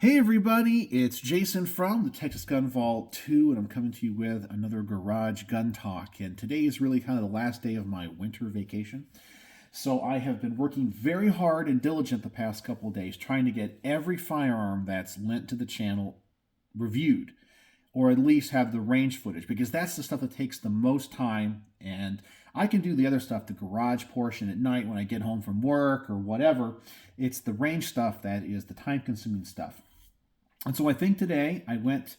Hey everybody, it's Jason from the Texas Gun Vault 2, and I'm coming to you with another garage gun talk. And today is really kind of the last day of my winter vacation. So I have been working very hard and diligent the past couple of days trying to get every firearm that's lent to the channel reviewed, or at least have the range footage, because that's the stuff that takes the most time. And I can do the other stuff, the garage portion at night when I get home from work or whatever. It's the range stuff that is the time-consuming stuff. And so I think today I went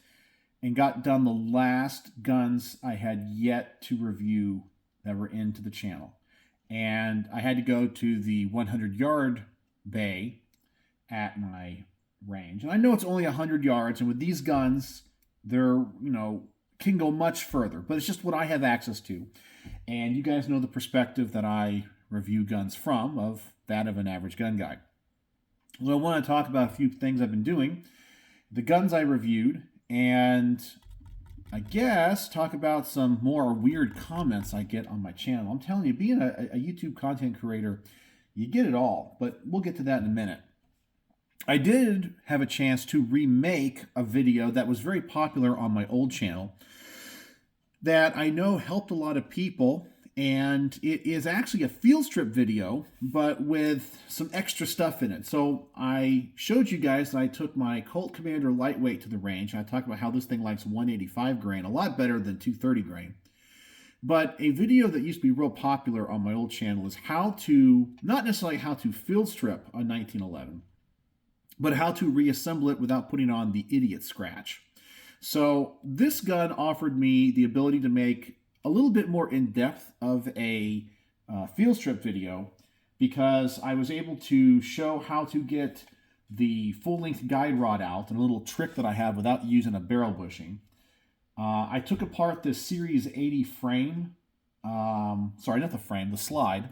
and got done the last guns I had yet to review that were into the channel. And I had to go to the 100-yard bay at my range. And I know it's only 100 yards, and with these guns, they're, can go much further, but it's just what I have access to. And you guys know the perspective that I review guns from, of that of an average gun guy. So I want to talk about a few things I've been doing, the guns I reviewed, and I guess talk about some more weird comments I get on my channel. I'm telling you, being a YouTube content creator, you get it all, but we'll get to that in a minute. I did have a chance to remake a video that was very popular on my old channel that I know helped a lot of people, and it is actually a field strip video, but with some extra stuff in it. So I showed you guys that I took my Colt Commander lightweight to the range. I talked about how this thing likes 185 grain, a lot better than 230 grain. But a video that used to be real popular on my old channel is how to, not necessarily how to field strip a 1911, but how to reassemble it without putting on the idiot scratch. So this gun offered me the ability to make a little bit more in-depth of a field strip video, because I was able to show how to get the full-length guide rod out and a little trick that I have without using a barrel bushing. I took apart this Series 80 frame, sorry, not the frame, the slide,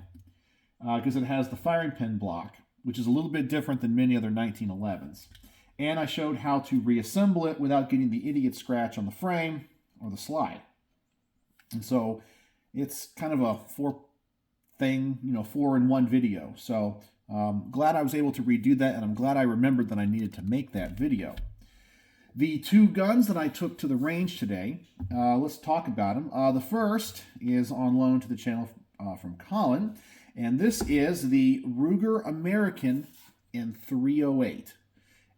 because it has the firing pin block, which is a little bit different than many other 1911s. And I showed how to reassemble it without getting the idiot scratch on the frame or the slide. And so it's kind of a four-in-one video. So glad I was able to redo that, and I'm glad I remembered that I needed to make that video. The two guns that I took to the range today, let's talk about them. The first is on loan to the channel from Colin, and this is the Ruger American in 308.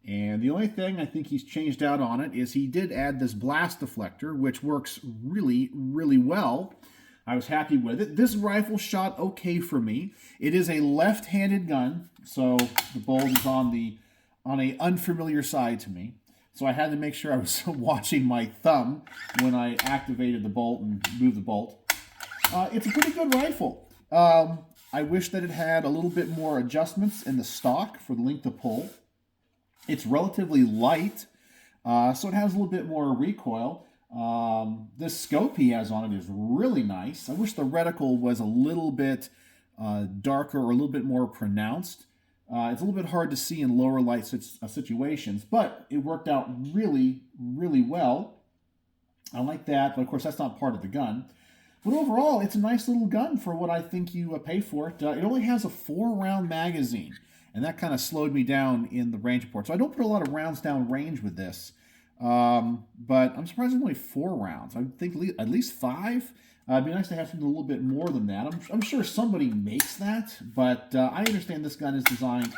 And the only thing I think he's changed out on it is he did add this blast deflector, which works really, really well. I was happy with it. This rifle shot okay for me. It is a left-handed gun, so the bolt is on a unfamiliar side to me. So I had to make sure I was watching my thumb when I activated the bolt and moved the bolt. It's a pretty good rifle. I wish that it had a little bit more adjustments in the stock for the length of pull. It's relatively light, so it has a little bit more recoil. This scope he has on it is really nice. I wish the reticle was a little bit darker or a little bit more pronounced. It's a little bit hard to see in lower light situations, but it worked out really, really well. I like that, but of course that's not part of the gun. But overall, it's a nice little gun for what I think you pay for it. It only has a 4-round magazine, and that kind of slowed me down in the range report. So I don't put a lot of rounds down range with this, but I'm surprised it's only 4 rounds. I think at least 5. It'd be nice to have something a little bit more than that. I'm sure somebody makes that, but I understand this gun is designed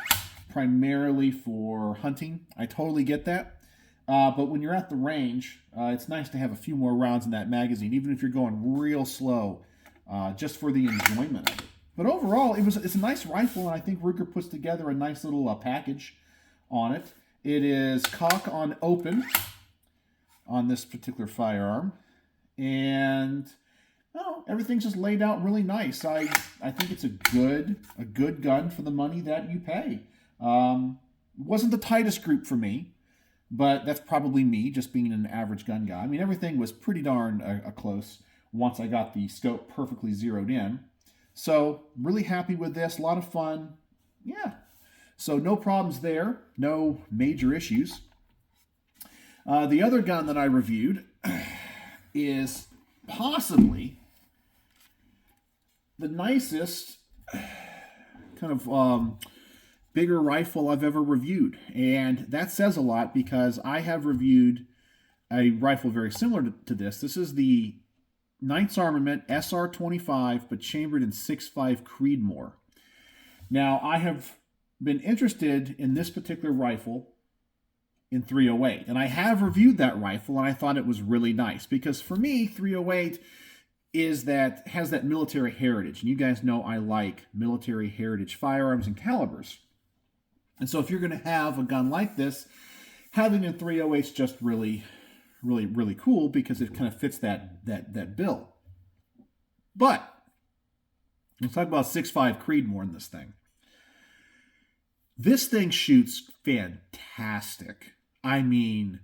primarily for hunting. I totally get that. But when you're at the range, it's nice to have a few more rounds in that magazine, even if you're going real slow, just for the enjoyment of it. But overall, it's a nice rifle, and I think Ruger puts together a nice little package on it. It is cock on open on this particular firearm, and everything's just laid out really nice. I think it's a good gun for the money that you pay. It wasn't the tightest group for me, but that's probably me, just being an average gun guy. I mean, everything was pretty darn close once I got the scope perfectly zeroed in. So, really happy with this. A lot of fun. Yeah. So, no problems there. No major issues. The other gun that I reviewed is possibly the nicest kind of bigger rifle I've ever reviewed. And that says a lot because I have reviewed a rifle very similar to this. This is the Knights Armament SR-25, but chambered in 6.5 Creedmoor. Now, I have been interested in this particular rifle in 308, and I have reviewed that rifle, and I thought it was really nice because for me, 308 has that military heritage, and you guys know I like military heritage firearms and calibers. And so if you're going to have a gun like this, having a 308 is just really cool because it kind of fits that bill. But let's talk about 6.5 Creedmoor in this thing. This thing shoots fantastic. I mean,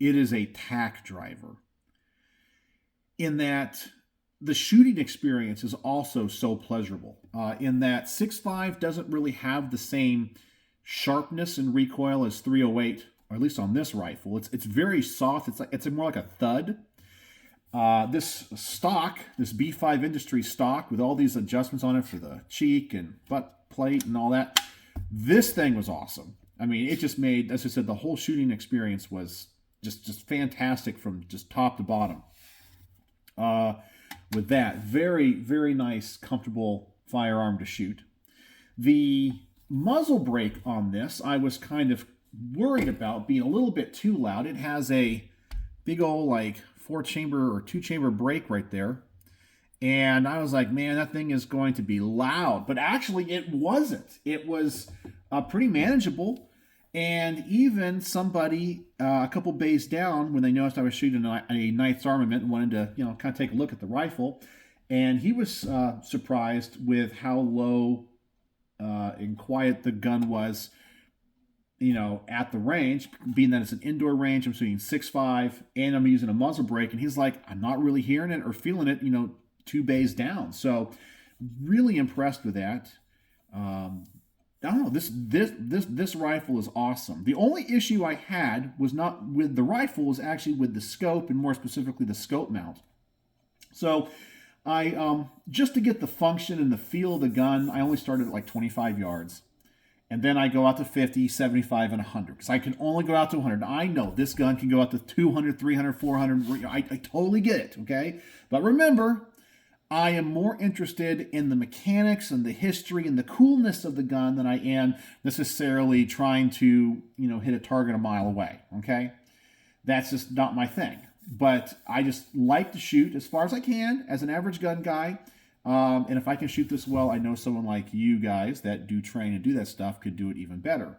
it is a tack driver. In that the shooting experience is also so pleasurable. In that 6.5 doesn't really have the same sharpness and recoil as 308, or at least on this rifle. It's very soft. It's more like a thud. This stock, this B5 Industry stock with all these adjustments on it for the cheek and butt plate and all that, this thing was awesome. I mean, it just made, as I said, the whole shooting experience was just fantastic from just top to bottom. With that, very nice, comfortable firearm to shoot. The muzzle brake on this, I was kind of worried about being a little bit too loud. It has a big old like 4-chamber or 2-chamber brake right there. And I was like, man, that thing is going to be loud. But actually it wasn't. It was pretty manageable. And even somebody a couple bays down, when they noticed I was shooting a Knights Armament and wanted to, kind of take a look at the rifle, and he was surprised with how low and quiet the gun was, at the range, being that it's an indoor range. I'm shooting 6.5 and I'm using a muzzle brake, and he's like, I'm not really hearing it or feeling it, 2 bays down. So really impressed with that. I don't know, this rifle is awesome. The only issue I had was not with the rifle, was actually with the scope, and more specifically the scope mount. So I just to get the function and the feel of the gun, I only started at like 25 yards. And then I go out to 50, 75, and 100. Because I can only go out to 100. I know this gun can go out to 200, 300, 400. I totally get it, okay? But remember, I am more interested in the mechanics and the history and the coolness of the gun than I am necessarily trying to, hit a target a mile away, okay? That's just not my thing. But I just like to shoot as far as I can as an average gun guy. And if I can shoot this well, I know someone like you guys that do train and do that stuff could do it even better.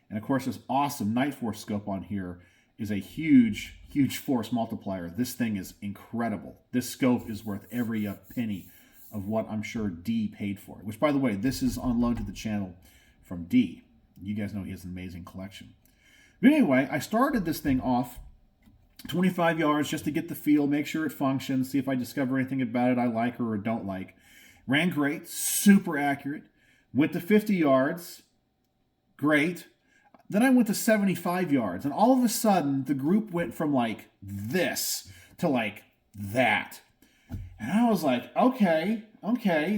And of course, this awesome Night Force scope on here is a huge force multiplier. This thing is incredible. This scope is worth every penny of what I'm sure D paid for it. Which, by the way, this is on loan to the channel from D. You guys know he has an amazing collection. But anyway, I started this thing off 25 yards just to get the feel, make sure it functions, see if I discover anything about it I like or don't like. Ran great, super accurate. Went to 50 yards, great. Then I went to 75 yards, and all of a sudden, the group went from like this to like that. And I was like, okay,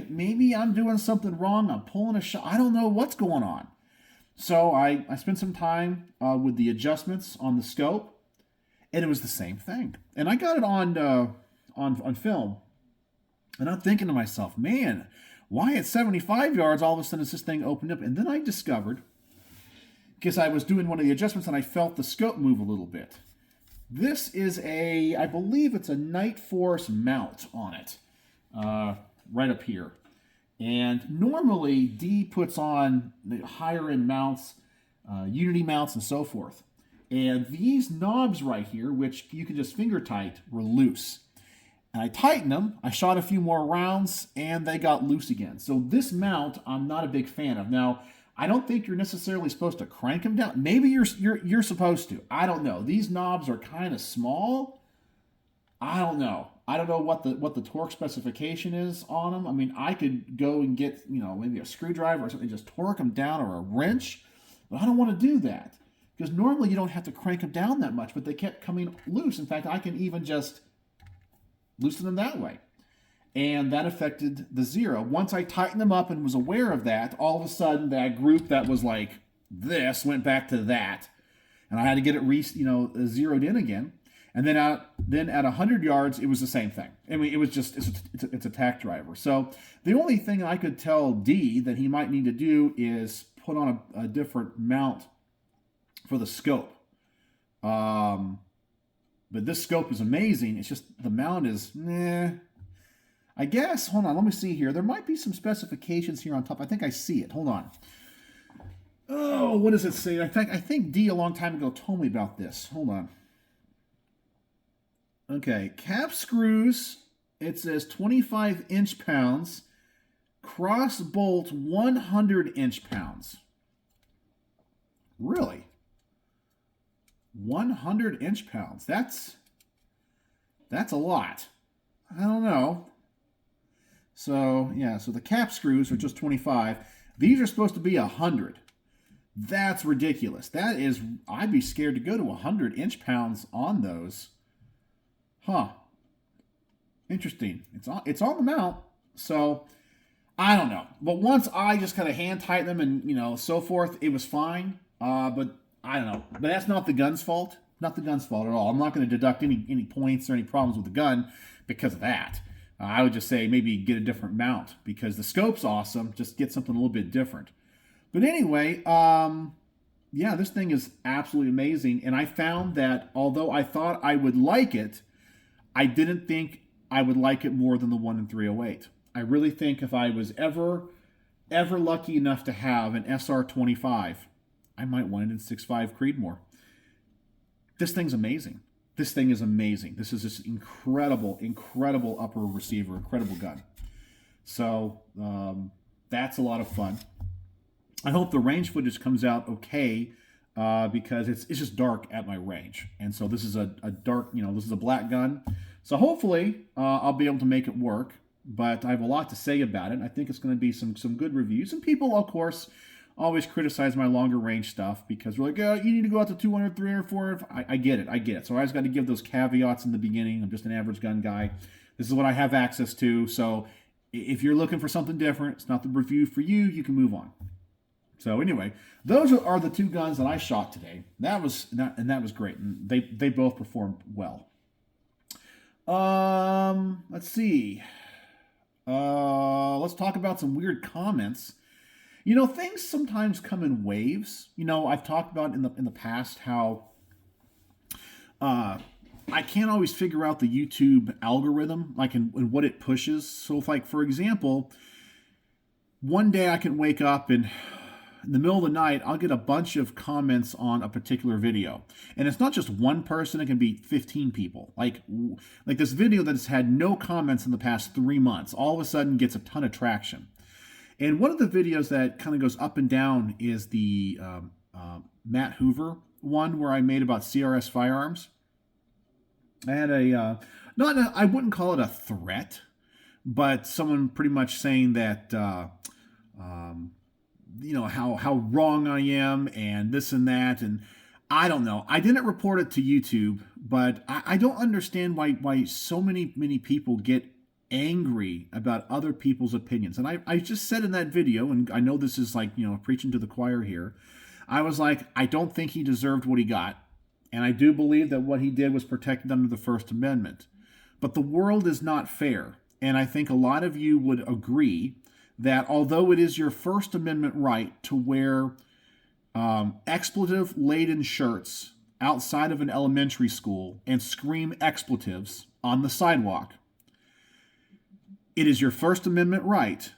maybe I'm doing something wrong. I'm pulling a shot. I don't know what's going on. So I spent some time with the adjustments on the scope, and it was the same thing. And I got it on film. And I'm thinking to myself, man, why at 75 yards all of a sudden is this thing opened up? And then I discovered, because I was doing one of the adjustments and I felt the scope move a little bit. This is I believe it's a Night Force mount on it, right up here. And normally D puts on the higher end mounts, Unity mounts and so forth. And these knobs right here, which you can just finger tight, were loose. And I tightened them, I shot a few more rounds, and they got loose again. So this mount, I'm not a big fan of. Now, I don't think you're necessarily supposed to crank them down. Maybe you're supposed to. I don't know. These knobs are kind of small. I don't know. I don't know what the torque specification is on them. I mean, I could go and get, maybe a screwdriver or something, just torque them down, or a wrench. But I don't want to do that. Because normally you don't have to crank them down that much, but they kept coming loose. In fact, I can even just loosen them that way. and that affected the zero. Once I tightened them up and was aware of that, all of a sudden that group that was like this went back to that, and I had to get it zeroed in again. And then at 100 yards, it was the same thing. I mean, it was just it's a tack driver. So the only thing I could tell D that he might need to do is put on a different mount for the scope. But this scope is amazing. It's just the mount is I guess. Hold on, let me see here. There might be some specifications here on top. I think I see it. Hold on. Oh, what does it say? I think D a long time ago told me about this. Hold on. Okay, cap screws, it says 25 inch-pounds, cross bolt 100 inch-pounds. Really? 100 inch-pounds. That's a lot. I don't know. So, yeah, so the cap screws are just 25. These are supposed to be 100. That's ridiculous. That is, I'd be scared to go to 100 inch-pounds on those. Huh. Interesting. It's on the mount, so I don't know. But once I just kind of hand tighten them and so forth, it was fine. But I don't know. But that's not the gun's fault. Not the gun's fault at all. I'm not going to deduct any points or any problems with the gun because of that. I would just say maybe get a different mount because the scope's awesome. Just get something a little bit different. But anyway, yeah, this thing is absolutely amazing. And I found that although I thought I would like it, I didn't think I would like it more than the 1 in 308. I really think if I was ever lucky enough to have an SR-25, I might want it in 6.5 Creedmoor. This thing's amazing. This thing is amazing. This is just incredible upper receiver, incredible gun. So that's a lot of fun. I hope the range footage comes out okay. Because it's just dark at my range. And so this is a dark, this is a black gun. So hopefully I'll be able to make it work. But I have a lot to say about it. I think it's going to be some good reviews. And people, of course, always criticize my longer range stuff because we're like, oh, you need to go out to 200, 300, 400. I get it. So I always got to give those caveats in the beginning. I'm just an average gun guy. This is what I have access to. So if you're looking for something different, it's not the review for you, you can move on. So anyway, those are the two guns that I shot today. That was great, and they both performed well. Let's see. Let's talk about some weird comments. Things sometimes come in waves. I've talked about in the past how I can't always figure out the YouTube algorithm, like in what it pushes. So if, like, for example, one day I can wake up and in the middle of the night, I'll get a bunch of comments on a particular video. And it's not just one person, it can be 15 people. Like this video that has had no comments in the past 3 months, all of a sudden gets a ton of traction. And one of the videos that kind of goes up and down is the Matt Hoover one where I made about CRS firearms. I had I wouldn't call it a threat, but someone pretty much saying that, how wrong I am and this and that. And I don't know. I didn't report it to YouTube, but I don't understand why so many people get angry about other people's opinions. And I just said in that video, and I know this is like, preaching to the choir here. I was like, I don't think he deserved what he got. And I do believe that what he did was protected under the First Amendment. But the world is not fair. And I think a lot of you would agree that although it is your First Amendment right to wear expletive-laden shirts outside of an elementary school and scream expletives on the sidewalk, it is your First Amendment right.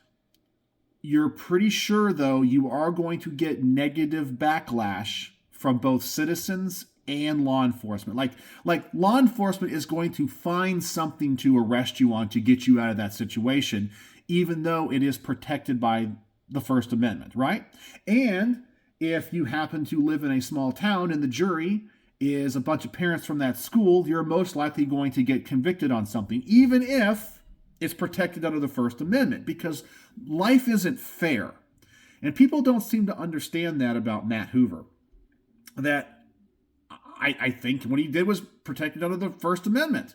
You're pretty sure, though, you are going to get negative backlash from both citizens and law enforcement. Like law enforcement is going to find something to arrest you on to get you out of that situation, even though it is protected by the First Amendment, right? And if you happen to live in a small town and the jury is a bunch of parents from that school, you're most likely going to get convicted on something, even if it's protected under the First Amendment, because life isn't fair. And people don't seem to understand that about Matt Hoover. That I think what he did was protected under the First Amendment.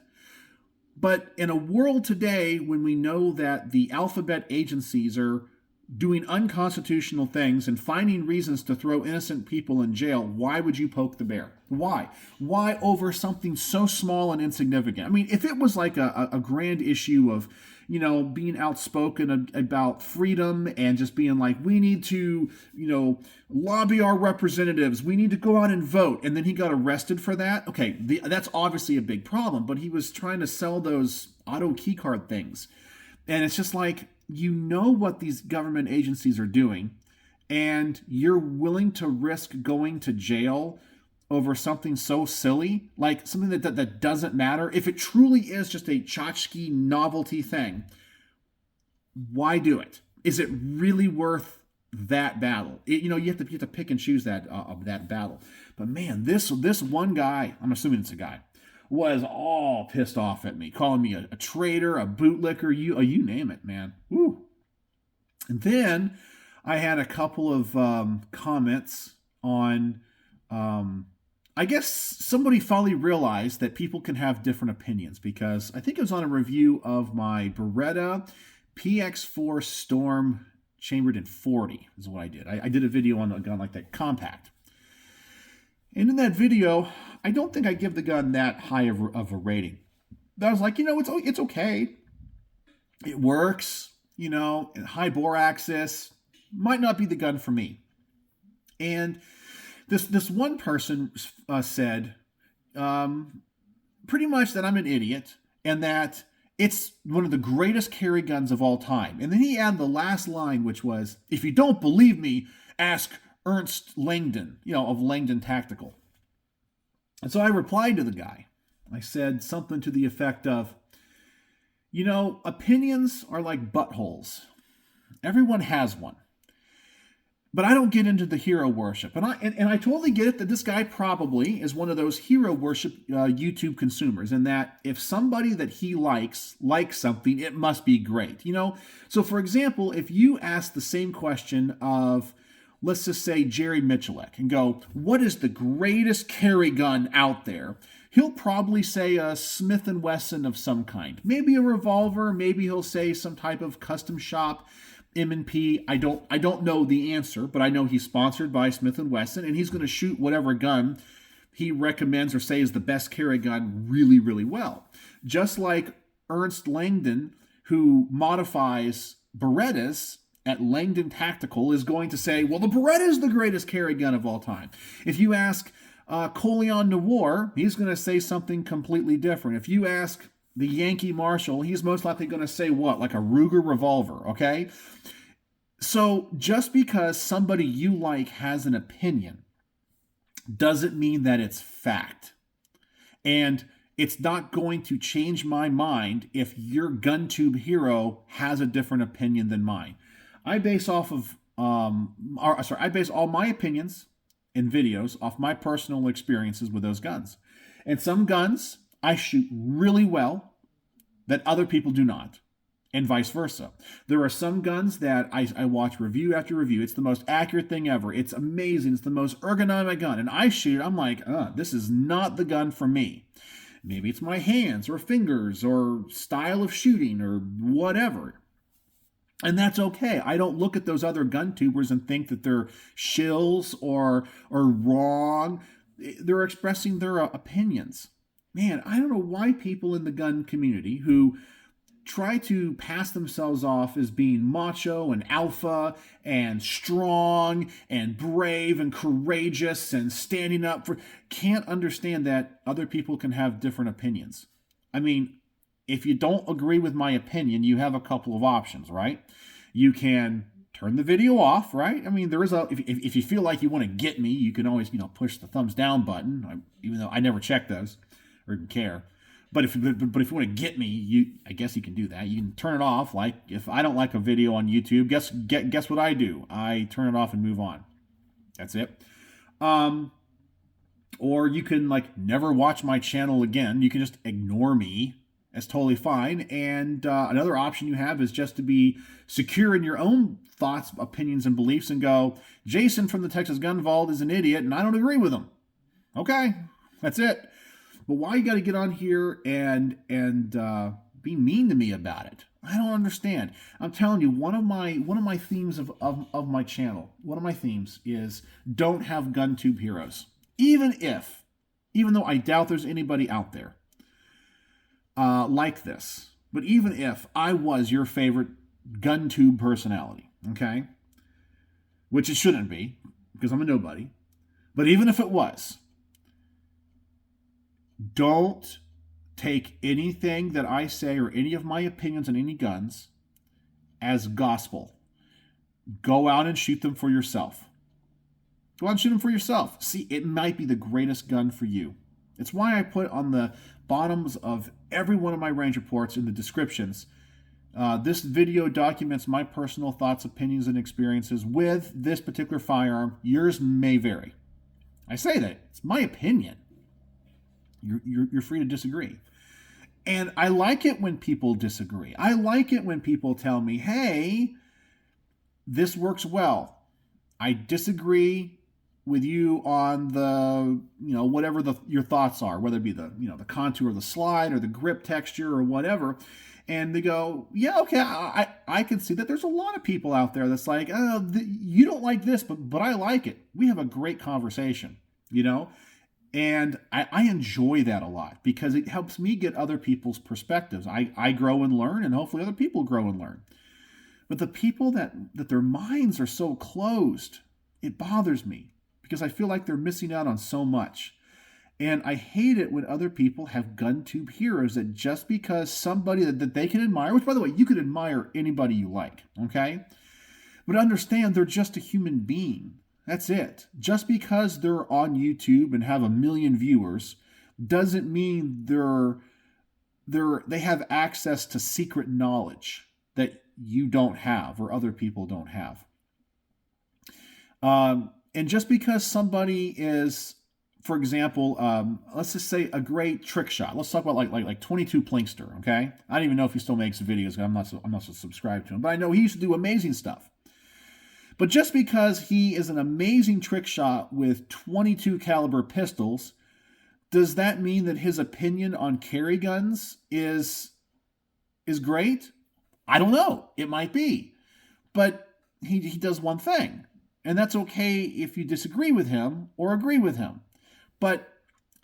But in a world today when we know that the alphabet agencies are doing unconstitutional things and finding reasons to throw innocent people in jail, why would you poke the bear? Why? Why over something so small and insignificant? I mean, if it was like a grand issue of, being outspoken about freedom and just being like, we need to, lobby our representatives, we need to go out and vote, and then he got arrested for that, okay, that's obviously a big problem, but he was trying to sell those auto keycard things. And it's just like, what these government agencies are doing, and you're willing to risk going to jail over something so silly, like something that doesn't matter. If it truly is just a tchotchke novelty thing, why do it? Is it really worth that battle? You have to pick and choose that battle. But man, this one guy, I'm assuming it's a guy, was all pissed off at me, calling me a traitor, a bootlicker, you name it, man. Woo. And then I had a couple of comments on, I guess somebody finally realized that people can have different opinions, because I think it was on a review of my Beretta PX4 Storm chambered in 40 is what I did. I did a video on a gun like that, compact. And in that video, I don't think I give the gun that high of a rating. I was like, it's okay. It works, high bore axis. Might not be the gun for me. And this one person said pretty much that I'm an idiot and that it's one of the greatest carry guns of all time. And then he added the last line, which was, if you don't believe me, ask Ernst Langdon, of Langdon Tactical. And so I replied to the guy. I said something to the effect of, opinions are like buttholes. Everyone has one. But I don't get into the hero worship. And I totally get it that this guy probably is one of those hero worship YouTube consumers, and that if somebody that he likes something, it must be great. So for example, if you ask the same question of, let's just say, Jerry Michalek, and go, what is the greatest carry gun out there? He'll probably say a Smith & Wesson of some kind. Maybe a revolver, maybe he'll say some type of custom shop M&P. I don't know the answer, but I know he's sponsored by Smith & Wesson, and he's going to shoot whatever gun he recommends or say is the best carry gun really, really well. Just like Ernst Langdon, who modifies Berettas at Langdon Tactical, is going to say, well, the Beretta is the greatest carry gun of all time. If you ask Coleon Noir, he's going to say something completely different. If you ask the Yankee Marshal, he's most likely going to say what? Like a Ruger revolver, okay? So just because somebody you like has an opinion doesn't mean that it's fact. And it's not going to change my mind if your GunTube hero has a different opinion than mine. I base all my opinions and videos off my personal experiences with those guns. And some guns I shoot really well that other people do not, and vice versa. There are some guns that I watch review after review. It's the most accurate thing ever. It's amazing. It's the most ergonomic gun. And I shoot, I'm like, this is not the gun for me. Maybe it's my hands or fingers or style of shooting or whatever. And that's okay. I don't look at those other gun tubers and think that they're shills or wrong. They're expressing their opinions. Man, I don't know why people in the gun community who try to pass themselves off as being macho and alpha and strong and brave and courageous and standing up for, can't understand that other people can have different opinions. I mean, if you don't agree with my opinion, you have a couple of options, right? You can turn the video off, right? I mean, there is if you feel like you want to get me, you can always, push the thumbs down button, even though I never check those or even care. But if you want to get me, I guess you can do that. You can turn it off. Like if I don't like a video on YouTube, guess what I do? I turn it off and move on. That's it. Or you can never watch my channel again. You can just ignore me. That's totally fine. And another option you have is just to be secure in your own thoughts, opinions, and beliefs and go, Jason from the Texas Gun Vault is an idiot and I don't agree with him. Okay, that's it. But why you got to get on here and be mean to me about it? I don't understand. I'm telling you, one of my themes of my channel, one of my themes is don't have gun tube heroes. Even though I doubt there's anybody out there like this, but even if I was your favorite gun tube personality, okay, which it shouldn't be because I'm a nobody, but even if it was, don't take anything that I say or any of my opinions on any guns as gospel. Go out and shoot them for yourself. Go out and shoot them for yourself. See, it might be the greatest gun for you. It's why I put on the bottoms of every one of my range reports in the descriptions. This video documents my personal thoughts, opinions, and experiences with this particular firearm. Yours may vary. I say that. It's my opinion. You're free to disagree. And I like it when people disagree. I like it when people tell me, hey, this works well. I disagree with you on the, whatever your thoughts are, whether it be the contour of the slide or the grip texture or whatever. And they go, yeah, okay, I can see that there's a lot of people out there that's like, oh, you don't like this, but I like it. We have a great conversation, And I enjoy that a lot because it helps me get other people's perspectives. I grow and learn, and hopefully other people grow and learn. But the people that their minds are so closed, it bothers me because I feel like they're missing out on so much. And I hate it when other people have gun tube heroes that just because somebody that they can admire, which by the way, you can admire anybody you like, okay? But understand they're just a human being. That's it. Just because they're on YouTube and have 1 million viewers doesn't mean they have access to secret knowledge that you don't have or other people don't have. And just because somebody is, for example, let's just say a great trick shot. Let's talk about like 22 Plinkster, okay? I don't even know if he still makes videos. I'm not so subscribed to him, but I know he used to do amazing stuff. But just because he is an amazing trick shot with 22 caliber pistols, does that mean that his opinion on carry guns is great? I don't know. It might be. But he does one thing. And that's okay if you disagree with him or agree with him. But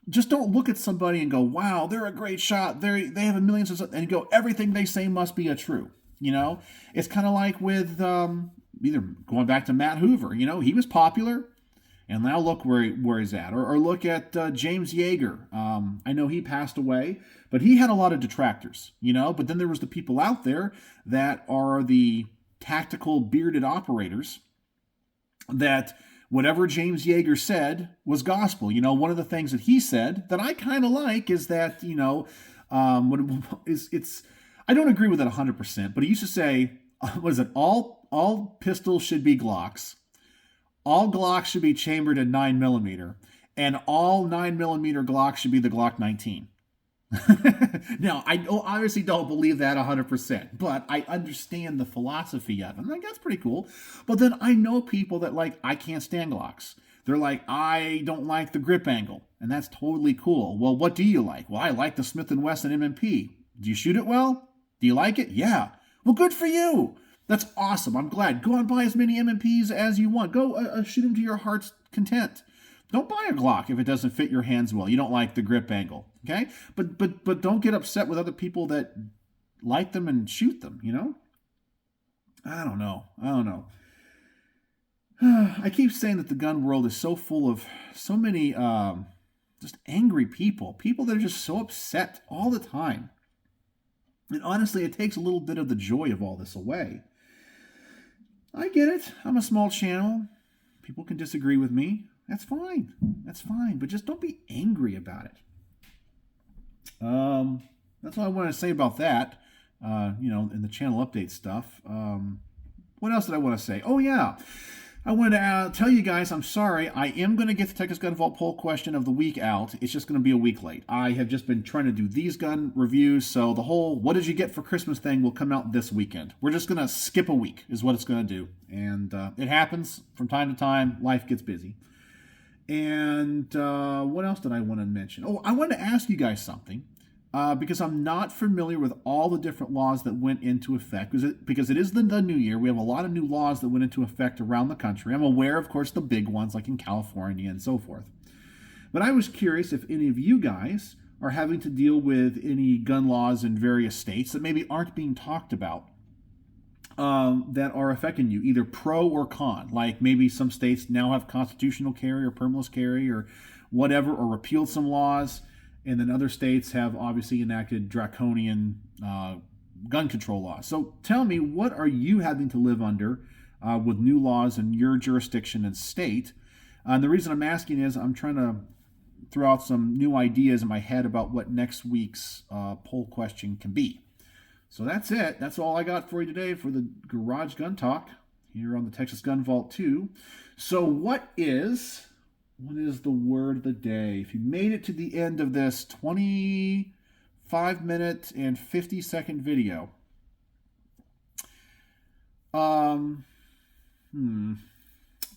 just don't look at somebody and go, wow, they're a great shot. They have 1 million, and go, everything they say must be a true. It's kind of like with either going back to Matt Hoover. He was popular, and now look where he's at. Or look at James Yeager. I know he passed away, but he had a lot of detractors. But then there was the people out there that are the tactical bearded operators that whatever James Yeager said was gospel. One of the things that he said that I kind of like is that, I don't agree with it 100%, but he used to say, was it all pistols should be Glocks, all Glocks should be chambered at 9mm, and all 9mm Glocks should be the Glock 19. Now, I obviously don't believe that 100%, but I understand the philosophy of it. I'm like, that's pretty cool. But then I know people that I can't stand Glocks. They're like, I don't like the grip angle, and that's totally cool. Well, what do you like? Well, I like the Smith & Wesson M&P. Do you shoot it well? Do you like it? Yeah. Well, good for you. That's awesome. I'm glad. Go and buy as many M&Ps as you want. Go shoot them to your heart's content. Don't buy a Glock if it doesn't fit your hands well. You don't like the grip angle, okay? But don't get upset with other people that like them and shoot them, I don't know. I keep saying that the gun world is so full of so many just angry people that are just so upset all the time. And honestly, it takes a little bit of the joy of all this away. I get it. I'm a small channel. People can disagree with me. That's fine. But just don't be angry about it. That's all I want to say about that. In the channel update stuff. What else did I want to say? Oh, yeah. I wanted to tell you guys, I'm sorry. I am going to get the Texas Gun Vault poll question of the week out. It's just going to be a week late. I have just been trying to do these gun reviews, so the whole what did you get for Christmas thing will come out this weekend. We're just going to skip a week is what it's going to do. And it happens from time to time. Life gets busy. And what else did I want to mention? Oh, I wanted to ask you guys something. Because I'm not familiar with all the different laws that went into effect. Because it is the new year. We have a lot of new laws that went into effect around the country. I'm aware, of course, the big ones like in California and so forth. But I was curious if any of you guys are having to deal with any gun laws in various states that maybe aren't being talked about, that are affecting you, either pro or con. Like maybe some states now have constitutional carry or permitless carry or whatever, or repealed some laws. And then other states have obviously enacted draconian gun control laws. So tell me, what are you having to live under with new laws in your jurisdiction and state? And the reason I'm asking is I'm trying to throw out some new ideas in my head about what next week's poll question can be. So that's it. That's all I got for you today for the Garage Gun Talk here on the Texas Gun Vault 2. So what is the word of the day? If you made it to the end of this 25-minute and 50-second video,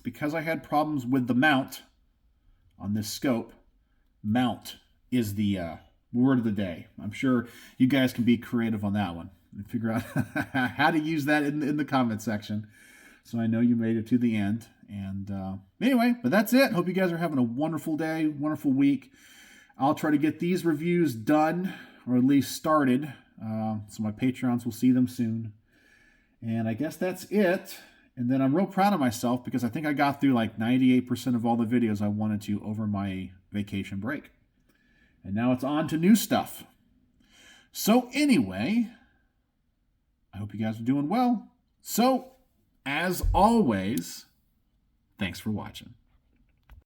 because I had problems with the mount on this scope, mount is the word of the day. I'm sure you guys can be creative on that one and figure out how to use that in the comment section. So I know you made it to the end. And anyway, but that's it. Hope you guys are having a wonderful day, wonderful week. I'll try to get these reviews done, or at least started, so my Patreons will see them soon. And I guess that's it. And then I'm real proud of myself because I think I got through like 98% of all the videos I wanted to over my vacation break. And now it's on to new stuff. So anyway, I hope you guys are doing well. So, as always, thanks for watching.